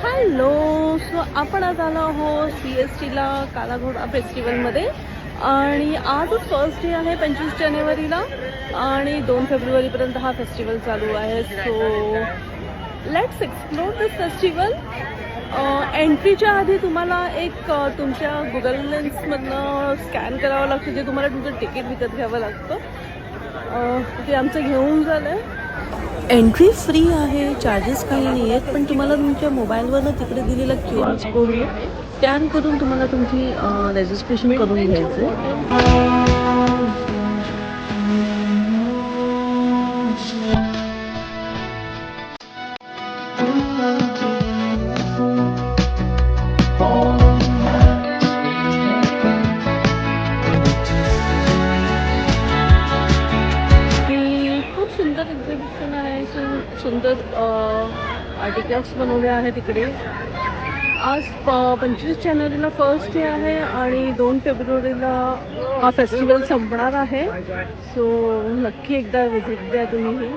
Hello. So आपण आज आलो आहोत CSTला कालाघोडा फेस्टिवलमध्ये आणि आजच फर्स्ट डे आहे 25 जानेवारीला आणि 2 फेब्रुवारीपर्यंत हा फेस्टिवल चालू आहे. So let's explore this festival. एंट्रीच्या आधी तुम्हाला एक तुमच्या गुगल लेन्समधनं स्कॅन करावं लागतं, जे तुम्हाला तुमचं तिकीट विकत घ्यावं लागतं. ते आमचं घेऊन झालं आहे. एंट्री फ्री आहे, चार्जेस काही नाही आहेत, पण तुम्हाला तुमच्या मोबाईलवरनं तिकडे दिलेला QR कोड स्कॅन करून तुम्हाला तुमची रजिस्ट्रेशन करून घ्यायचं आहे. खूप सुंदर एक्झिबिशन आहे. सुंदर आर्टिकल्स बनवले आहेत तिकडे. आज 25 जानेवारीला फर्स्ट डे आहे आणि 2 फेब्रुवारीला हा फेस्टिवल संपणार आहे. सो नक्की एकदा व्हिजिट द्या तुम्ही.